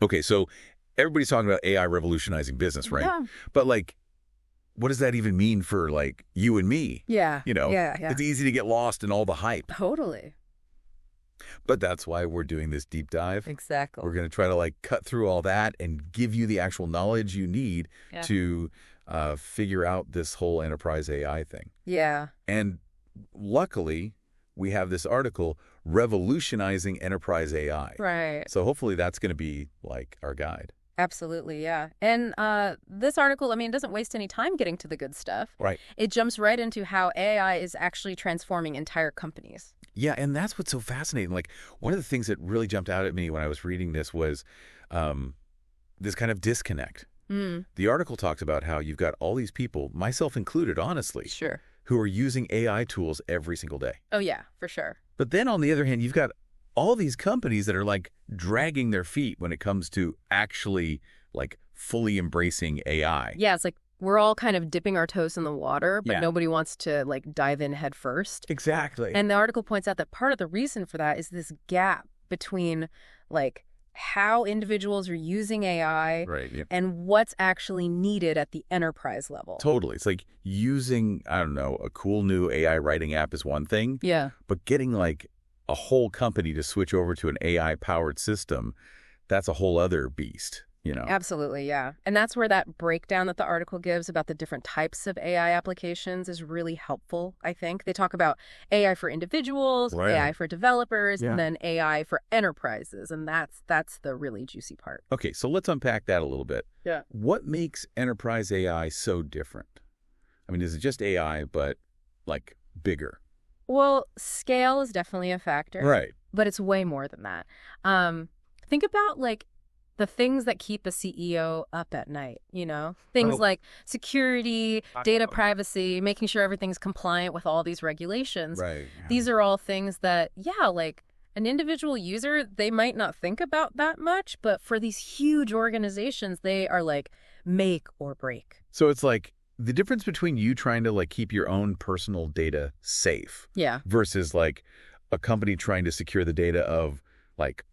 Okay, so everybody's talking about AI revolutionizing business, right? Yeah. But like, what does that even mean for like you and me? Yeah. You know, Yeah. it's easy to get lost in all the hype. Totally. But that's why we're doing this deep dive. Exactly. We're going to try to like cut through all that and give you the actual knowledge you need to figure out this whole enterprise AI thing. Yeah. And luckily, we have this article, Revolutionizing Enterprise AI. Right. So hopefully that's going to be like our guide. Absolutely, yeah. And this article, I mean, doesn't waste any time getting to the good stuff. Right. It jumps right into how AI is actually transforming entire companies. Yeah, and that's what's so fascinating. Like, one of the things that really jumped out at me when I was reading this was this kind of disconnect. The article talks about how you've got all these people, myself included, honestly, Sure. who are using AI tools every single day. Oh, yeah, for sure. But then on the other hand, you've got all these companies that are like dragging their feet when it comes to actually like fully embracing AI. Yeah, it's like we're all kind of dipping our toes in the water, but Yeah. nobody wants to like dive in head first. Exactly. And the article points out that part of the reason for that is this gap between like how individuals are using AI right. Yeah. and what's actually needed at the enterprise level. Totally. It's like using, I don't know, a cool new AI writing app is one thing. Yeah. But getting like a whole company to switch over to an AI-powered system, that's a whole other beast, you know? Absolutely, yeah. And that's where that breakdown that the article gives about the different types of AI applications is really helpful, I think. They talk about AI for individuals, Right. AI for developers, Yeah. and then AI for enterprises. And that's the really juicy part. Okay, so let's unpack that a little bit. Yeah. What makes enterprise AI so different? I mean, is it just AI, but like bigger? Well, scale is definitely a factor. Right. But it's way more than that. Think about like the things that keep a CEO up at night, you know? Things Oh. like security, data privacy, making sure everything's compliant with all these regulations. Right. These are all things that, yeah, like an individual user, they might not think about that much, but for these huge organizations, they are like make or break. So it's like the difference between you trying to like keep your own personal data safe Yeah. versus like a company trying to secure the data of like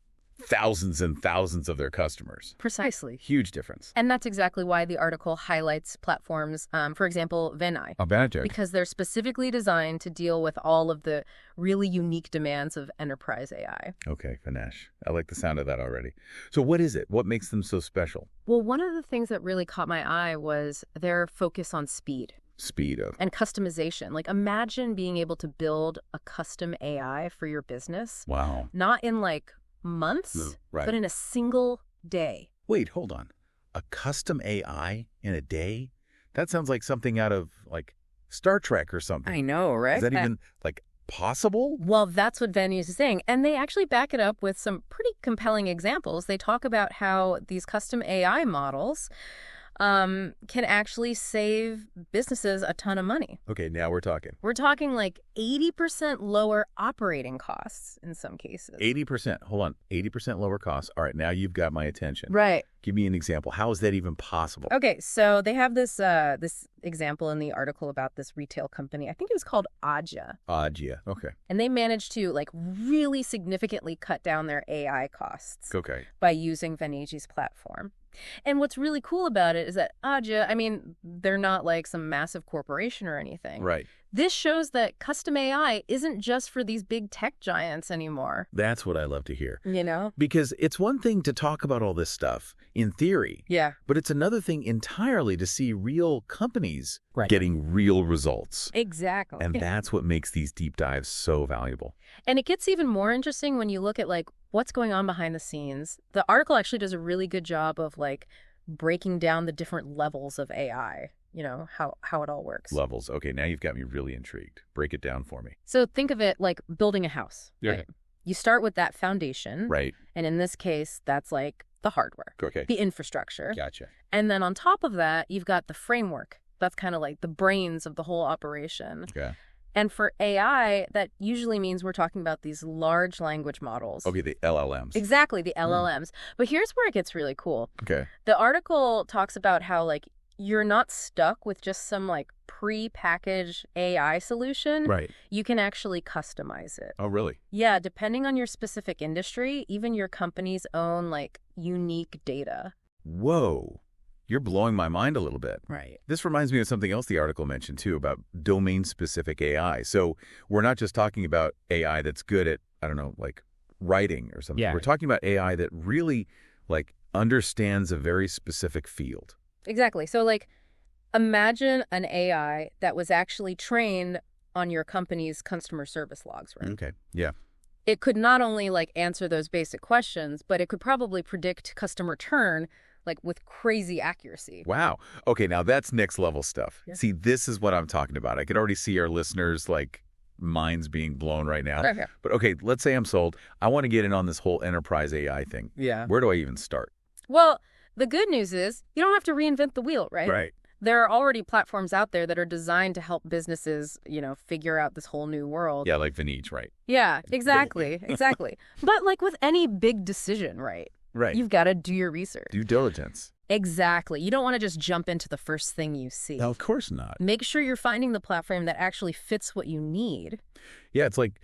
thousands and thousands of their customers. Precisely. Huge difference. And that's exactly why the article highlights platforms, for example, Venai. A bad joke. Because they're specifically designed to deal with all of the really unique demands of enterprise AI. Okay, Ganesh. I like the sound of that already. So what is it? What makes them so special? Well, one of the things that really caught my eye was their focus on speed Speed of. and customization. Like, imagine being able to build a custom AI for your business, Wow. not in like months, Right. but in a single day. Wait, hold on. A custom AI in a day? That sounds like something out of like Star Trek or something. know, right? Is that even like possible? Well, that's what Venue is saying. And they actually back it up with some pretty compelling examples. They talk about how these custom AI models can actually save businesses a ton of money. Okay, now we're talking. We're talking like 80% lower operating costs in some cases. 80%. Hold on. 80% lower costs. All right, now you've got my attention. Right. Give me an example. How is that even possible? Okay, so they have this this example in the article about this retail company. I think it was called Adja. Yeah. Okay. And they managed to like really significantly cut down their AI costs Okay. by using Venegi's platform. And what's really cool about it is that Adja, I mean, they're not like some massive corporation or anything. Right. This shows that custom AI isn't just for these big tech giants anymore. That's what I love to hear. You know? Because it's one thing to talk about all this stuff in theory, Yeah. but it's another thing entirely to see real companies getting real results. Exactly. And that's what makes these deep dives so valuable. And it gets even more interesting when you look at like what's going on behind the scenes. The article actually does a really good job of like breaking down the different levels of AI, you know, how it all works. Levels. Okay, now you've got me really intrigued. Break it down for me. So think of it like building a house. Yeah. Right? You start with that foundation. Right. And in this case, that's like the hardware, Okay. the infrastructure. Gotcha. And then on top of that, you've got the framework. That's kind of like the brains of the whole operation. Yeah. And for AI, that usually means we're talking about these large language models. Okay, the LLMs. Exactly, the LLMs. But here's where it gets really cool. Okay. The article talks about how like you're not stuck with just some like pre-packaged AI solution. Right. You can actually customize it. Oh, really? Yeah, depending on your specific industry, even your company's own like unique data. Whoa. You're blowing my mind a little bit. Right. This reminds me of something else the article mentioned, too, about domain-specific AI. So we're not just talking about AI that's good at, I don't know, like writing or something. Yeah. We're talking about AI that really, like, understands a very specific field. Exactly. So like imagine an AI that was actually trained on your company's customer service logs, right? Okay. Yeah. It could not only like answer those basic questions, but it could probably predict customer churn like with crazy accuracy. Wow. Okay, now that's next level stuff. Yeah. See, this is what I'm talking about. I could already see our listeners, like, minds being blown right now. Okay. But okay, let's say I'm sold. I want to get in on this whole enterprise AI thing. Yeah. Where do I even start? Well, the good news is you don't have to reinvent the wheel, right? Right. There are already platforms out there that are designed to help businesses, figure out this whole new world. Yeah, like Vinige, right? Yeah, exactly. Exactly. But like with any big decision, right? Right. You've got to do your research. Due diligence. Exactly. You don't want to just jump into the first thing you see. No, of course not. Make sure you're finding the platform that actually fits what you need. Yeah, it's like,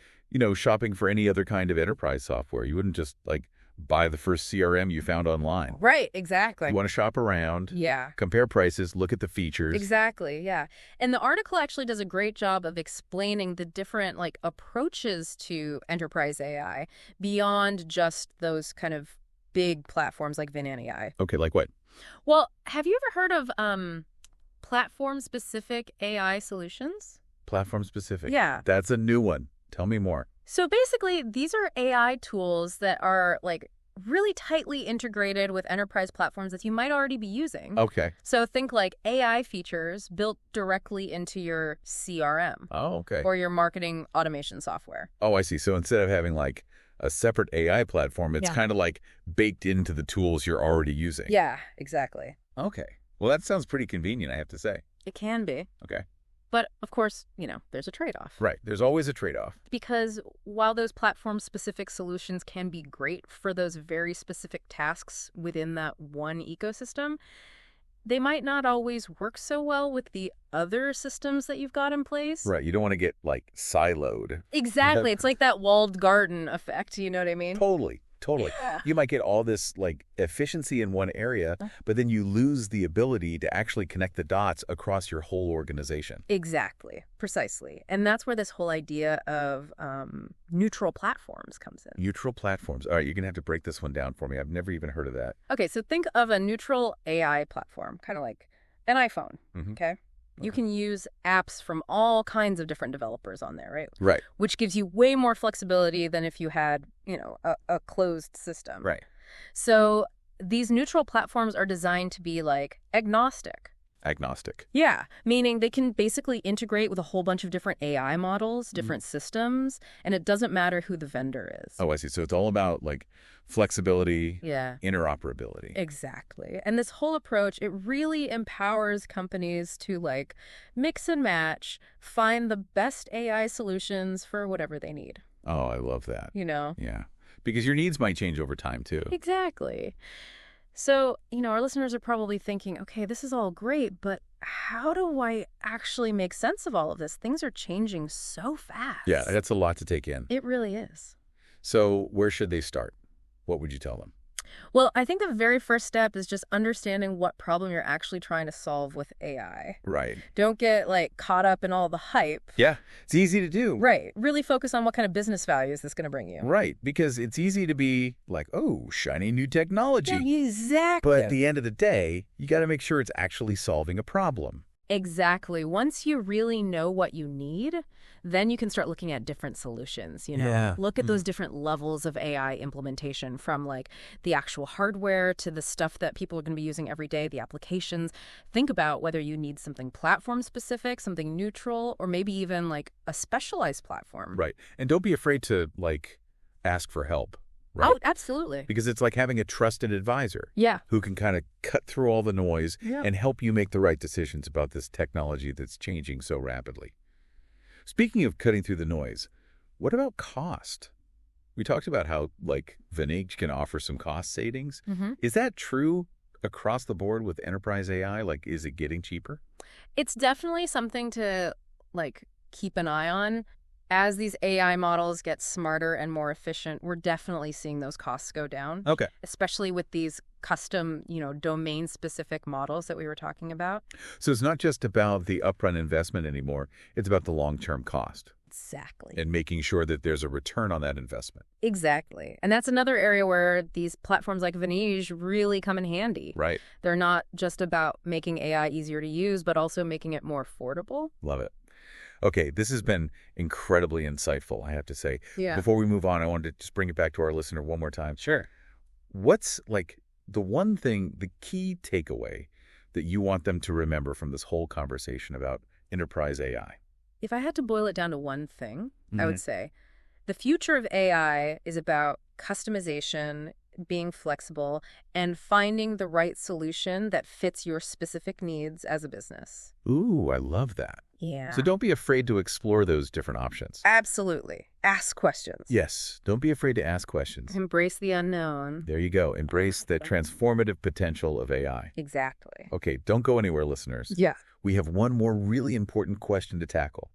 shopping for any other kind of enterprise software. You wouldn't just, like, buy the first CRM you found online. Right, exactly. You want to shop around, Yeah. compare prices, look at the features. Exactly, yeah. And the article actually does a great job of explaining the different like approaches to enterprise AI beyond just those kind of big platforms like VinAI. Okay, like what? Well, have you ever heard of platform-specific AI solutions? Platform specific. Yeah. That's a new one. Tell me more. So basically, these are AI tools that are like really tightly integrated with enterprise platforms that you might already be using. Okay. So think like AI features built directly into your CRM Oh, okay. or your marketing automation software. Oh, I see. So instead of having like a separate AI platform, it's Yeah. kind of like baked into the tools you're already using. Yeah, exactly. Okay. Well, that sounds pretty convenient, I have to say. It can be. Okay. But of course, there's a trade-off. Right. There's always a trade-off. Because while those platform-specific solutions can be great for those very specific tasks within that one ecosystem, they might not always work so well with the other systems that you've got in place. Right. You don't want to get like siloed. Exactly. It's like that walled garden effect. You know what I mean? Totally. Yeah. You might get all this like efficiency in one area, but then you lose the ability to actually connect the dots across your whole organization. Exactly. Precisely. And that's where this whole idea of neutral platforms comes in. Neutral platforms. All right, you're going to have to break this one down for me. I've never even heard of that. Okay, so think of a neutral AI platform, kind of like an iPhone, Mhm. okay? You can use apps from all kinds of different developers on there, right? Right. Which gives you way more flexibility than if you had, a closed system. Right. So these neutral platforms are designed to be like agnostic. Agnostic. Yeah, meaning they can basically integrate with a whole bunch of different AI models, different systems, and it doesn't matter who the vendor is. Oh, I see. So it's all about like flexibility, Yeah. interoperability. Exactly. And this whole approach, it really empowers companies to like mix and match, find the best AI solutions for whatever they need, Oh, I love that. Yeah. Because your needs might change over time too. Exactly. So, our listeners are probably thinking, okay, this is all great, but how do I actually make sense of all of this? Things are changing so fast. Yeah, that's a lot to take in. It really is. So where should they start? What would you tell them? Well, I think the very first step is just understanding what problem you're actually trying to solve with AI. Right. Don't get like caught up in all the hype. Yeah, it's easy to do. Right. Really focus on what kind of business value is this going to bring you. Right, because it's easy to be like, oh, shiny new technology. Yeah, exactly. But at the end of the day, you got to make sure it's actually solving a problem. Exactly. Once you really know what you need, then you can start looking at different solutions, Yeah. Look at those different levels of AI implementation, from like the actual hardware to the stuff that people are going to be using every day, the applications. Think about whether you need something platform specific, something neutral, or maybe even like a specialized platform. Right. And don't be afraid to like ask for help. Right? Oh, absolutely. Because it's like having a trusted advisor. Yeah. Who can kind of cut through all the noise Yeah. and help you make the right decisions about this technology that's changing so rapidly. Speaking of cutting through the noise, what about cost? We talked about how like Vinage can offer some cost savings. Mm-hmm. Is that true? across the board with enterprise AI? Like, is it getting cheaper? It's definitely something to, like, keep an eye on. As these AI models get smarter and more efficient, we're definitely seeing those costs go down. Okay. Especially with these custom, domain-specific models that we were talking about. So it's not just about the upfront investment anymore. It's about the long-term cost. Exactly. And making sure that there's a return on that investment. Exactly. And that's another area where these platforms like Vantage really come in handy. Right. They're not just about making AI easier to use, but also making it more affordable. Love it. Okay, this has been incredibly insightful, I have to say. Yeah. Before we move on, I wanted to just bring it back to our listener one more time. Sure. What's like the one thing, the key takeaway that you want them to remember from this whole conversation about enterprise AI? If I had to boil it down to one thing, I would say the future of AI is about customization, being flexible, and finding the right solution that fits your specific needs as a business. Ooh, I love that. Yeah. So don't be afraid to explore those different options. Absolutely. Ask questions. Yes, don't be afraid to ask questions. Embrace the unknown. There you go. Embrace the transformative potential of AI. Exactly. Okay, don't go anywhere, listeners. Yeah. We have one more really important question to tackle.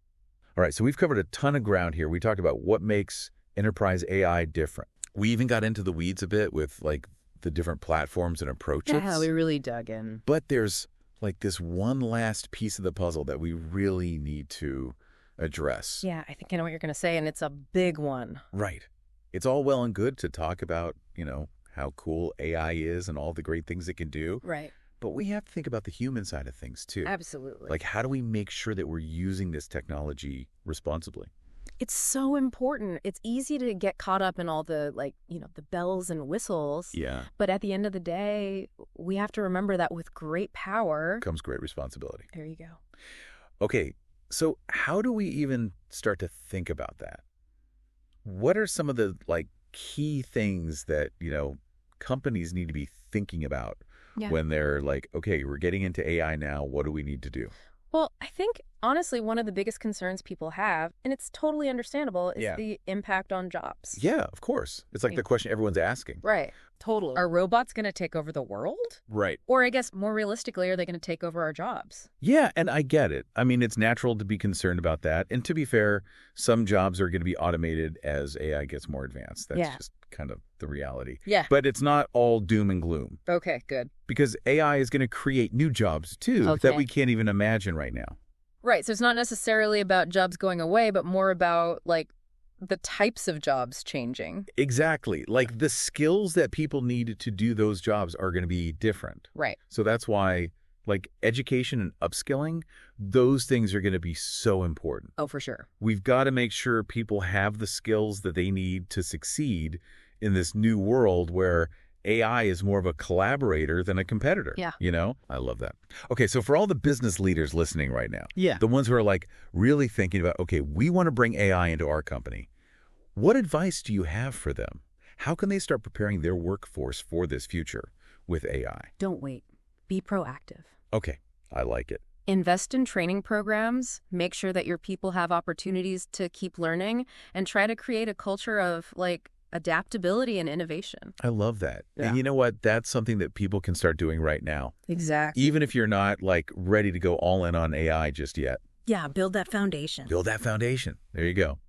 All right, so we've covered a ton of ground here. We talked about what makes enterprise AI different. We even got into the weeds a bit with like the different platforms and approaches. Yeah, we really dug in. But there's like this one last piece of the puzzle that we really need to address. Yeah, I think I know what you're going to say, and it's a big one. Right. It's all well and good to talk about, how cool AI is and all the great things it can do. Right. But we have to think about the human side of things too. Absolutely. Like, how do we make sure that we're using this technology responsibly? It's so important. It's easy to get caught up in all the, the bells and whistles. Yeah. But at the end of the day, we have to remember that with great power Comes great responsibility. There you go. Okay, so how do we even start to think about that? What are some of the, key things that, companies need to be thinking about when they're like, okay, we're getting into AI now, what do we need to do? Well, I think, honestly, one of the biggest concerns people have, and it's totally understandable, is the impact on jobs. Yeah, of course. It's like the question everyone's asking. Right. Totally. Are robots going to take over the world? Right. Or I guess more realistically, are they going to take over our jobs? Yeah, and I get it. I mean, it's natural to be concerned about that. And to be fair, some jobs are going to be automated as AI gets more advanced. That's just kind of the reality. Yeah. But it's not all doom and gloom. Okay, good. Because AI is going to create new jobs, too, that we can't even imagine right now. Right. So it's not necessarily about jobs going away, but more about, the types of jobs changing. Exactly. Like the skills that people need to do those jobs are going to be different. Right. So that's why education and upskilling, those things are going to be so important. Oh, for sure. We've got to make sure people have the skills that they need to succeed in this new world where AI is more of a collaborator than a competitor. Yeah. I love that. Okay, so for all the business leaders listening right now, yeah, the ones who are really thinking about, okay, we want to bring AI into our company, what advice do you have for them? How can they start preparing their workforce for this future with AI? Don't wait. Be proactive. Okay, I like it. Invest in training programs, make sure that your people have opportunities to keep learning, and try to create a culture of, adaptability and innovation. I love that. Yeah. And you know what? That's something that people can start doing right now. Exactly. Even if you're not, ready to go all in on AI just yet. Yeah, build that foundation. Build that foundation. There you go.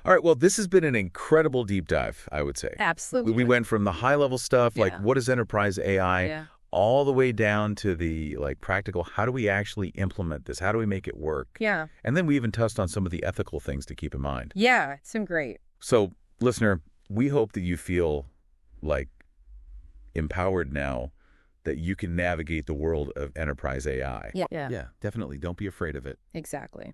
All right, well, this has been an incredible deep dive, I would say. Absolutely. We went from the high-level stuff, what is enterprise AI, all the way down to the practical, how do we actually implement this? How do we make it work? Yeah. And then we even touched on some of the ethical things to keep in mind. Yeah, it's been great. So, listener, we hope that you feel empowered now that you can navigate the world of enterprise AI. Yeah, definitely. Don't be afraid of it. Exactly.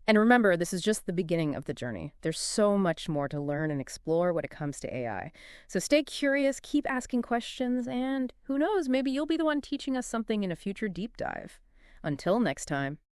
And remember, this is just the beginning of the journey. There's so much more to learn and explore when it comes to AI. So stay curious, keep asking questions, and who knows, maybe you'll be the one teaching us something in a future deep dive. Until next time.